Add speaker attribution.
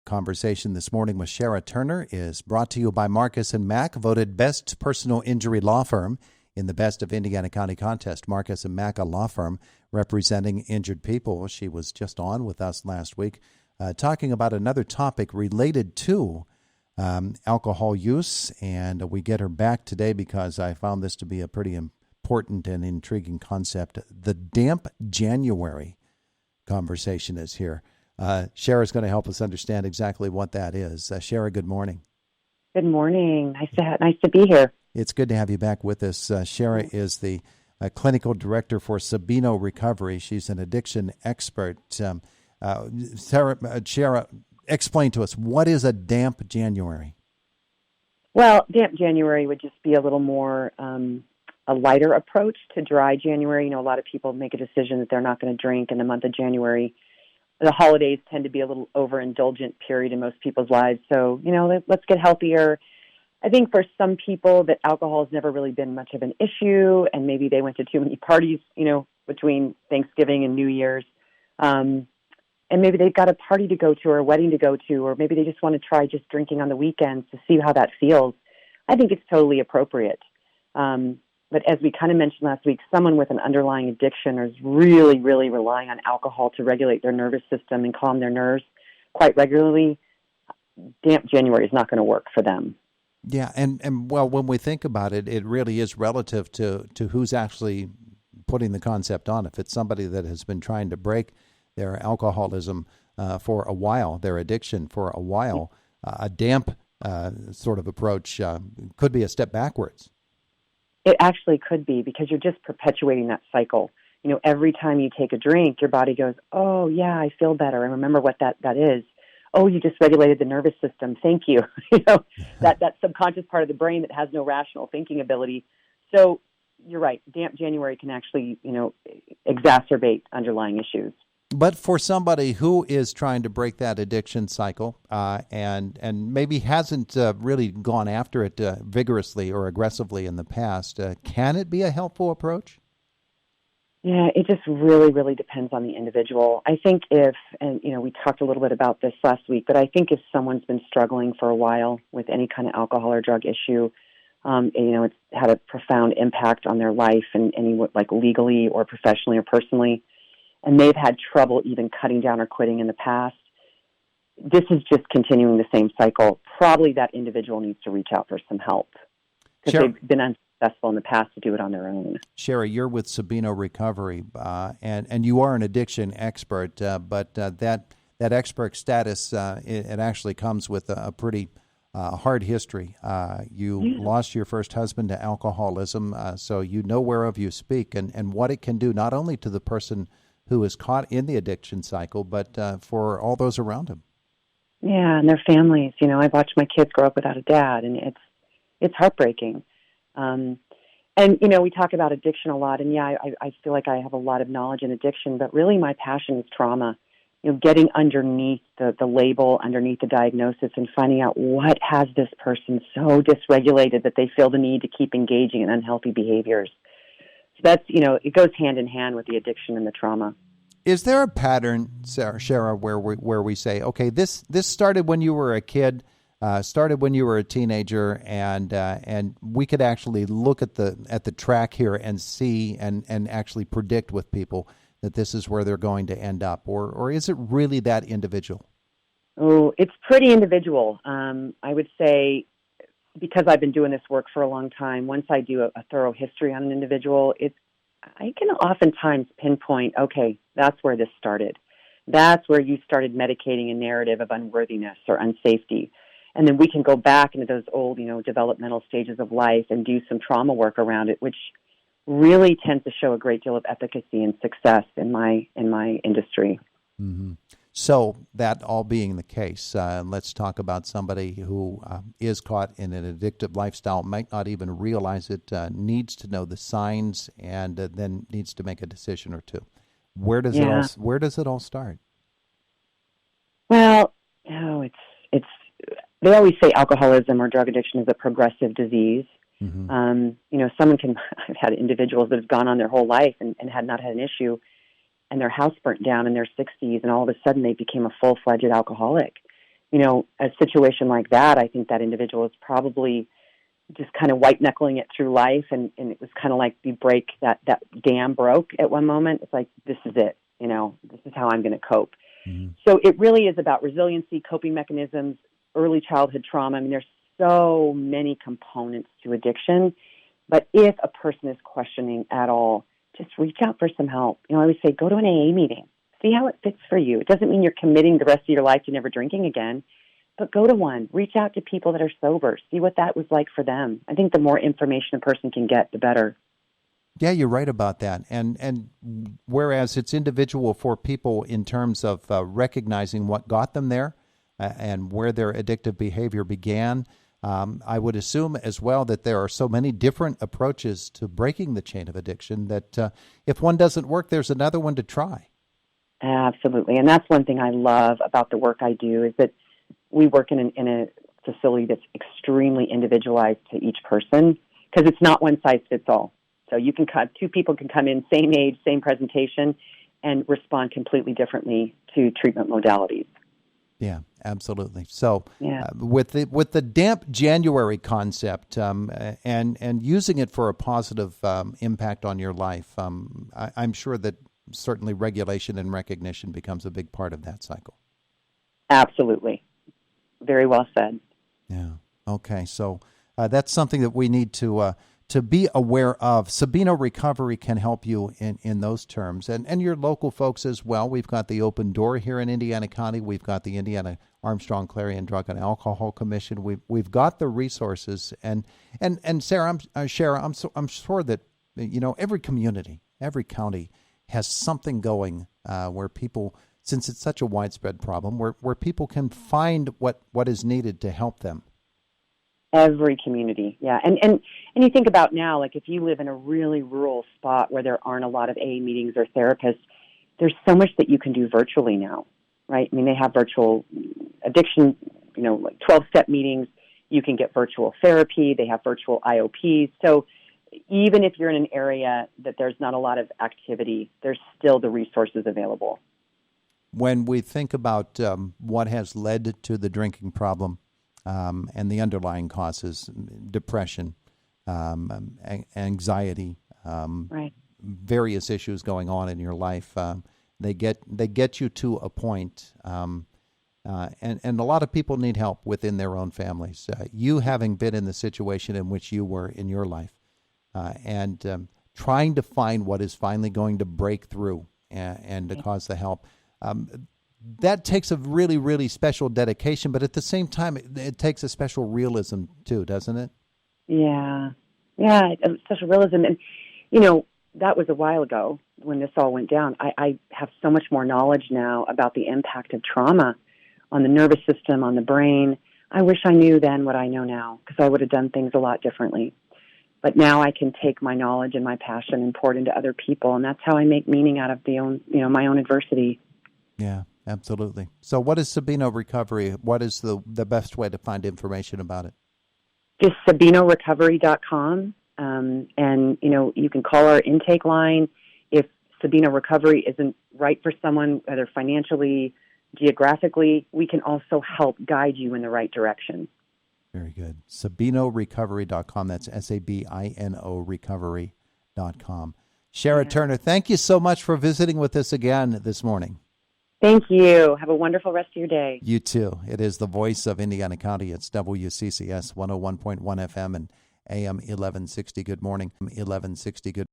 Speaker 1: conversation this morning with Shara Turner is brought to you by Marcus & Mack, voted best personal injury law firm in the Best of Indiana County contest. Marcus & Mack, a law firm representing injured people. She was just on with us last week talking about another topic related to alcohol use, and we get her back today because I found this to be a pretty important and intriguing concept. The damp January conversation is here. Shara is going to help us understand exactly what that is. Shara, good morning.
Speaker 2: Good morning. Nice to be here.
Speaker 1: It's good to have you back with us. Shara is the clinical director for Sabino Recovery. She's an addiction expert. Shara, explain to us, what is a damp January?
Speaker 2: Well, damp January would just be a little more a lighter approach to dry January. You know, a lot of people make a decision that they're not going to drink in the month of January. The holidays tend to be a little overindulgent period in most people's lives. So, you know, let's get healthier. I think for some people that alcohol has never really been much of an issue, and maybe they went to too many parties, you know, between Thanksgiving and New Year's. And maybe they've got a party to go to or a wedding to go to, or maybe they just want to try just drinking on the weekends to see how that feels. I think it's totally appropriate. But as we kind of mentioned last week, someone with an underlying addiction is really, really relying on alcohol to regulate their nervous system and calm their nerves quite regularly. Damp January is not going to work for them.
Speaker 1: Yeah, and well, when we think about it, it really is relative to who's actually putting the concept on. If it's somebody that has been trying to break their alcoholism for a while, their addiction for a while, a damp sort of approach could be a step backwards.
Speaker 2: It actually could be, because you're just perpetuating that cycle. You know, every time you take a drink, your body goes, oh, yeah, I feel better. I remember what that is. Oh, you just regulated the nervous system. Thank you. You know, that subconscious part of the brain that has no rational thinking ability. So you're right. Damp January can actually, you know, exacerbate underlying issues.
Speaker 1: But for somebody who is trying to break that addiction cycle and maybe hasn't really gone after it vigorously or aggressively in the past, can it be a helpful approach?
Speaker 2: Yeah, it just really, really depends on the individual. I think and you know, we talked a little bit about this last week, but I think if someone's been struggling for a while with any kind of alcohol or drug issue, you know, it's had a profound impact on their life, and like legally or professionally or personally, and they've had trouble even cutting down or quitting in the past, this is just continuing the same cycle. Probably that individual needs to reach out for some help, because they've been unsuccessful in the past to do it on their own.
Speaker 1: Shara, you're with Sabino Recovery, and you are an addiction expert, but that expert status, it actually comes with a pretty hard history. You lost your first husband to alcoholism, so you know whereof you speak, and what it can do not only to the person who is caught in the addiction cycle, but for all those around him.
Speaker 2: Yeah, and their families. You know, I've watched my kids grow up without a dad, and it's heartbreaking. And, you know, we talk about addiction a lot, and yeah, I feel like I have a lot of knowledge in addiction, but really my passion is trauma. You know, getting underneath the label, underneath the diagnosis, and finding out what has this person so dysregulated that they feel the need to keep engaging in unhealthy behaviors. So that's, you know, it goes hand in hand with the addiction and the trauma.
Speaker 1: Is there a pattern, Shara, where we say, okay, this started when you were a kid, started when you were a teenager, and we could actually look at the track here and see and actually predict with people that this is where they're going to end up, or is it really that individual?
Speaker 2: Oh, it's pretty individual. I would say, because I've been doing this work for a long time, once I do a thorough history on an individual, I can oftentimes pinpoint, okay, that's where this started. That's where you started medicating a narrative of unworthiness or unsafety. And then we can go back into those old, you know, developmental stages of life and do some trauma work around it, which really tends to show a great deal of efficacy and success in my industry.
Speaker 1: Mm-hmm. So that all being the case, let's talk about somebody who is caught in an addictive lifestyle, might not even realize it, needs to know the signs, and then needs to make a decision or two. Where does it all start?
Speaker 2: Well, it's they always say alcoholism or drug addiction is a progressive disease. Mm-hmm. You know, I've had individuals that have gone on their whole life and had not had an issue, and their house burnt down in their 60s, and all of a sudden they became a full-fledged alcoholic. a situation like that, I think that individual is probably just kind of white knuckling it through life. And it was kind of like that dam broke at one moment. It's like, this is it, this is how I'm going to cope.
Speaker 1: Mm-hmm.
Speaker 2: So it really is about resiliency, coping mechanisms, early childhood trauma. I mean, there's so many components to addiction. But if a person is questioning at all, just reach out for some help. I always say, go to an AA meeting. See how it fits for you. It doesn't mean you're committing the rest of your life to never drinking again, but go to one. Reach out to people that are sober. See what that was like for them. I think the more information a person can get, the better.
Speaker 1: Yeah, you're right about that. And whereas it's individual for people in terms of recognizing what got them there and where their addictive behavior began, I would assume as well that there are so many different approaches to breaking the chain of addiction that if one doesn't work, there's another one to try.
Speaker 2: Absolutely. And that's one thing I love about the work I do is that we work in a facility that's extremely individualized to each person because it's not one size fits all. So two people can come in, same age, same presentation, and respond completely differently to treatment modalities.
Speaker 1: Yeah, absolutely. So
Speaker 2: yeah.
Speaker 1: With the damp January concept and using it for a positive impact on your life, I'm sure that certainly regulation and recognition becomes a big part of that cycle.
Speaker 2: Absolutely. Very well said.
Speaker 1: Yeah. Okay. So that's something that we need to be aware of. Sabino Recovery can help you in those terms. And your local folks as well. We've got the Open Door here in Indiana County. We've got the Indiana Armstrong-Clarion Drug and Alcohol Commission. We've got the resources. And Sarah, Shara, I'm sure that every community, every county has something going where people, since it's such a widespread problem, where people can find what is needed to help them.
Speaker 2: Every community, yeah. And you think about now, like if you live in a really rural spot where there aren't a lot of AA meetings or therapists, there's so much that you can do virtually now, right? I mean, they have virtual addiction, like 12-step meetings. You can get virtual therapy. They have virtual IOPs. So even if you're in an area that there's not a lot of activity, there's still the resources available.
Speaker 1: When we think about what has led to the drinking problem and the underlying causes, depression, anxiety,
Speaker 2: right,
Speaker 1: various issues going on in your life, they get you to a point, and a lot of people need help within their own families. You having been in the situation in which you were in your life, and trying to find what is finally going to break through and to cause the help. That takes a really, really special dedication, but at the same time, it takes a special realism too, doesn't it?
Speaker 2: Yeah, special realism. And, that was a while ago when this all went down. I have so much more knowledge now about the impact of trauma on the nervous system, on the brain. I wish I knew then what I know now because I would have done things a lot differently. But now I can take my knowledge and my passion and pour it into other people, and that's how I make meaning out of my own adversity.
Speaker 1: Yeah, absolutely. So what is Sabino Recovery? What is the best way to find information about it?
Speaker 2: Just SabinoRecovery.com, and you can call our intake line if Sabino Recovery isn't right for someone, whether financially, geographically. We can also help guide you in the right direction.
Speaker 1: Very good. SabinoRecovery.com. That's SABINO Recovery.com. Shara Turner, thank you so much for visiting with us again this morning.
Speaker 2: Thank you. Have a wonderful rest of your day.
Speaker 1: You too. It is the voice of Indiana County. It's WCCS 101.1 FM and AM 1160. Good morning. 1160. Good